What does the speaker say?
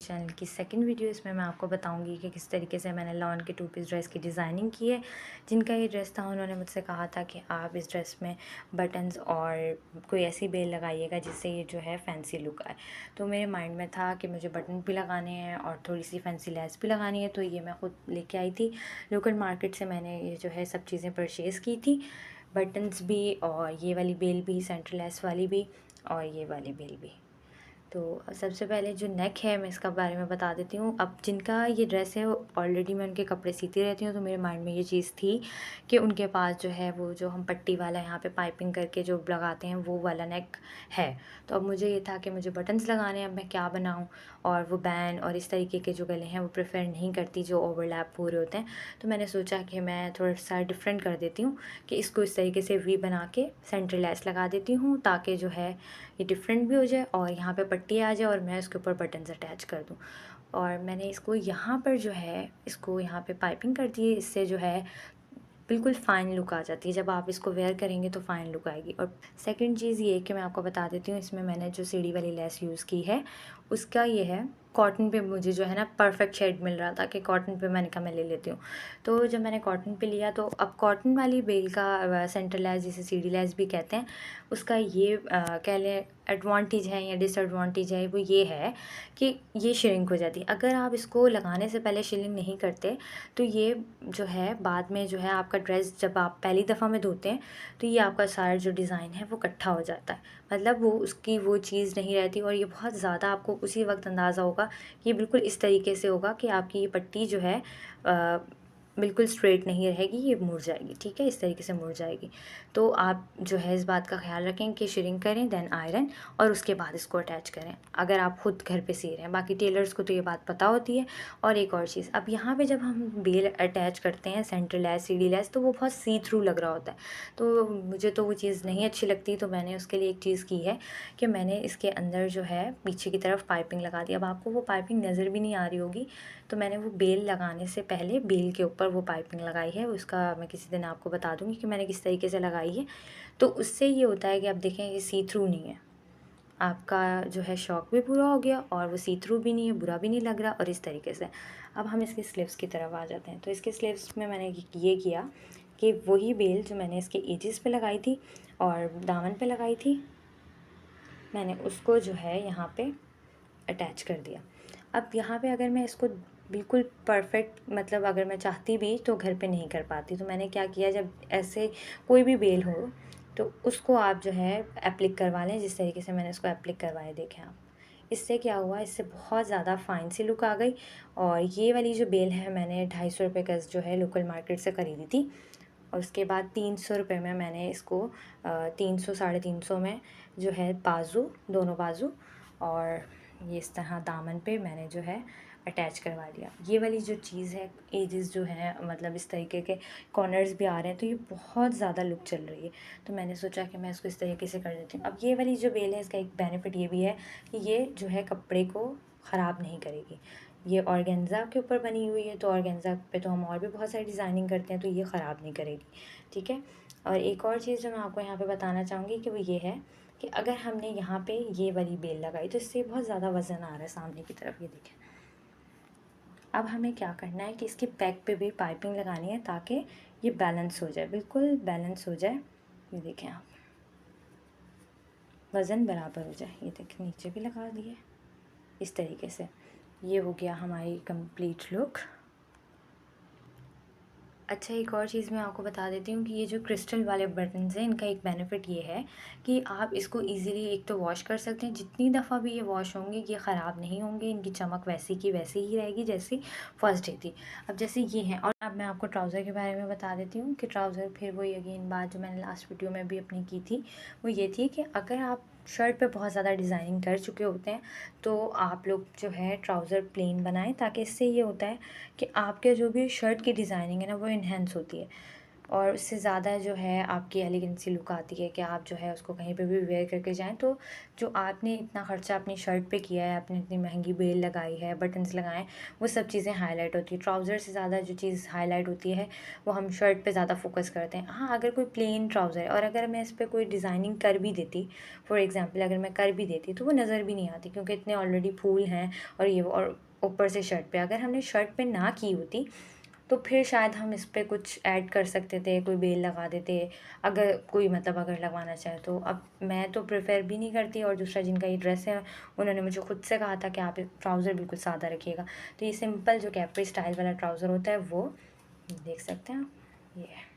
Channel की second video. इसमें मैं आपको बताऊंगी कि किस तरीके से मैंने लॉन के 2 पीस ड्रेस की डिज़ाइनिंग की है। जिनका ये ड्रेस था उन्होंने मुझसे कहा था कि आप इस ड्रेस में बटन्स और कोई ऐसी बेल लगाइएगा जिससे ये जो है फैंसी लुक आए। तो मेरे माइंड में था कि मुझे बटन भी लगाने हैं और थोड़ी सी फैंसी लेस भी लगानी है, तो ये मैं ख़ुद लेके आई थी। लोकल मार्केट से मैंने ये जो है सब चीज़ें परचेज़ की थी, बटन्स भी और ये वाली बेल भी, सेंटर लेस वाली भी और ये वाली बेल भी। तो सबसे पहले जो नेक है मैं इसका बारे में बता देती हूँ। अब जिनका ये ड्रेस है ऑलरेडी मैं उनके कपड़े सीती रहती हूँ, तो मेरे माइंड में ये चीज़ थी कि उनके पास जो है वो जो हम पट्टी वाला यहाँ पे पाइपिंग करके जो लगाते हैं वो वाला नेक है। तो अब मुझे ये था कि मुझे बटन्स लगाने हैं, अब मैं क्या बनाऊँ। और वो बैन और इस तरीके के जो गले हैं वो प्रेफर नहीं करती जो ओवरलैप पूरे होते हैं। तो मैंने सोचा कि मैं थोड़ा सा डिफरेंट कर देती हूँ कि इसको इस तरीके से वी बना के सेंटर लेस लगा देती हूँ, ताकि जो है ये डिफरेंट भी हो जाए और यहाँ पे पट्टी आ जाए और मैं इसके ऊपर बटन्स अटैच कर दूँ। और मैंने इसको यहाँ पर जो है इसको यहाँ पे पाइपिंग कर दी है। इससे जो है बिल्कुल फ़ाइन लुक आ जाती है। जब आप इसको वेयर करेंगे तो फ़ाइन लुक आएगी। और सेकंड चीज़ ये कि मैं आपको बता देती हूँ, इसमें मैंने जो सीढ़ी वाली लेस यूज़ की है उसका ये है कॉटन पे मुझे जो है ना परफेक्ट शेड मिल रहा था कि कॉटन पे मैंने कहा मैं ले लेती हूँ। तो जब मैंने कॉटन पे लिया तो अब कॉटन वाली बेल का सेंटर लेस जिसे सीढ़ी लेस भी कहते हैं, उसका ये कह लें एडवांटेज है या डिसएडवांटेज है, वो ये है कि ये श्रिंक हो जाती है। अगर आप इसको लगाने से पहले श्रिंक नहीं करते तो ये जो है बाद में जो है आपका ड्रेस जब आप पहली दफ़ा में धोते हैं तो ये आपका सारा जो डिज़ाइन है वो इकट्ठा हो जाता है। मतलब वो उसकी वो चीज़ नहीं रहती और ये बहुत ज़्यादा आपको उसी वक्त अंदाज़ा होगा कि ये बिल्कुल इस तरीके से होगा कि आपकी ये पट्टी जो है बिल्कुल स्ट्रेट नहीं रहेगी, ये मुड़ जाएगी। ठीक है, इस तरीके से मुड़ जाएगी। तो आप जो है इस बात का ख्याल रखें कि श्रिंक करें देन आयरन और उसके बाद इसको अटैच करें, अगर आप खुद घर पे सी रहे हैं। बाकी टेलर्स को तो ये बात पता होती है। और एक और चीज़, अब यहाँ पे जब हम बेल अटैच करते हैं सेंटर लेस सीढ़ी लेस तो वो बहुत सी थ्रू लग रहा होता है, तो मुझे तो वो चीज़ नहीं अच्छी लगती। तो मैंने उसके लिए एक चीज़ की है कि मैंने इसके अंदर जो है पीछे की तरफ पाइपिंग लगा दी। अब आपको वो पाइपिंग नज़र भी नहीं आ रही होगी, तो मैंने वो बेल लगाने से पहले बेल के ऊपर वो पाइपिंग लगाई है। उसका मैं किसी दिन आपको बता दूँगी कि मैंने किस तरीके से लगाई है। तो उससे ये होता है कि आप देखें ये सी थ्रू नहीं है, आपका जो है शौक भी पूरा हो गया और वो सी थ्रू भी नहीं है, बुरा भी नहीं लग रहा। और इस तरीके से अब हम इसके स्लीव्स की तरफ आ जाते हैं। तो इसके स्लीव्स में मैंने ये किया कि वही बेल जो मैंने इसके एजेस पे लगाई थी और दामन पे लगाई थी, मैंने उसको जो है यहाँ पे अटैच कर दिया। अब यहाँ पे अगर मैं इसको बिल्कुल परफेक्ट, मतलब अगर मैं चाहती भी तो घर पे नहीं कर पाती, तो मैंने क्या किया, जब ऐसे कोई भी बेल हो तो उसको आप जो है एप्लिक करवा लें, जिस तरीके से मैंने इसको एप्लिक करवाए देखें आप। इससे क्या हुआ, इससे बहुत ज़्यादा फ़ाइन सी लुक आ गई। और ये वाली जो बेल है मैंने 250 रुपये गज़ जो है लोकल मार्केट से ख़रीदी थी। और उसके बाद 300 रुपये में मैंने इसको 300 साढ़े 300 में जो है बाजू, दोनों बाजू और ये इस तरह दामन पे मैंने जो है अटैच करवा लिया। ये वाली जो चीज़ है, एजेस जो है मतलब इस तरीके के कॉर्नर्स भी आ रहे हैं, तो ये बहुत ज़्यादा लुक चल रही है। तो मैंने सोचा कि मैं इसको इस तरीके से कर देती हूँ। अब ये वाली जो बेल है इसका एक बेनिफिट ये भी है कि ये जो है कपड़े को ख़राब नहीं करेगी। ये ऑर्गेन्जा के ऊपर बनी हुई है, तो ऑर्गेन्जा पे तो हम और भी बहुत सारी डिज़ाइनिंग करते हैं, तो ये ख़राब नहीं करेगी। ठीक है। और एक और चीज़ जो मैं आपको यहाँ पे बताना चाहूँगी कि वो ये है कि अगर हमने यहाँ पे ये वाली बेल लगाई तो इससे बहुत ज़्यादा वज़न आ रहा है सामने की तरफ, ये देखें। अब हमें क्या करना है कि इसके बैक पे भी पाइपिंग लगानी है ताकि ये बैलेंस हो जाए, बिल्कुल बैलेंस हो जाए। ये देखें आप, वज़न बराबर हो जाए। ये देखें नीचे भी लगा दिए इस तरीके से। ये हो गया हमारी कंप्लीट लुक। अच्छा, एक और चीज़ मैं आपको बता देती हूँ कि ये जो क्रिस्टल वाले बटन्स हैं इनका एक बेनिफिट ये है कि आप इसको इजीली एक तो वॉश कर सकते हैं, जितनी दफ़ा भी ये वॉश होंगे ये ख़राब नहीं होंगे, इनकी चमक वैसी की वैसी ही रहेगी जैसी फर्स्ट डे थी। अब जैसे ये हैं, और अब मैं आपको ट्राउज़र के बारे में बता देती हूँ कि ट्राउज़र फिर वही अगेन बात जो मैंने लास्ट वीडियो में भी अपनी की थी, वो ये थी कि अगर आप शर्ट पे बहुत ज़्यादा डिज़ाइनिंग कर चुके होते हैं तो आप लोग जो है ट्राउज़र प्लेन बनाएं, ताकि इससे ये होता है कि आपके जो भी शर्ट की डिज़ाइनिंग है ना वो इन्हेंस होती है। और उससे ज़्यादा जो है आपकी एलिगेंसी लुक आती है कि आप जो है उसको कहीं पे भी वेयर करके जाएँ, तो जो आपने इतना खर्चा अपनी शर्ट पे किया है, आपने इतनी महँगी बेल लगाई है, बटन्स लगाए हैं, वो सब चीज़ें हाइलाइट होती है। ट्राउज़र से ज़्यादा जो चीज़ हाइलाइट होती है, वो हम शर्ट पे ज़्यादा फ़ोकस करते हैं। हाँ, अगर कोई प्लेन ट्राउज़र है और अगर मैं इस पे कोई डिज़ाइनिंग कर भी देती, फॉर एग्ज़ाम्पल अगर मैं कर भी देती, तो वो नज़र भी नहीं आती, क्योंकि इतने ऑलरेडी फूल हैं और ये वो, और ऊपर से शर्ट पे अगर हमने शर्ट पे ना की होती, तो फिर शायद हम इस पे कुछ ऐड कर सकते थे, कोई बेल लगा देते, अगर कोई मतलब अगर लगवाना चाहे तो। अब मैं तो प्रेफ़र भी नहीं करती, और दूसरा जिनका ये ड्रेस है, उन्होंने मुझे खुद से कहा था कि आप ट्राउज़र बिल्कुल सादा रखिएगा। तो ये सिंपल जो कैप्री स्टाइल वाला ट्राउज़र होता है वो देख सकते हैं आप, ये है।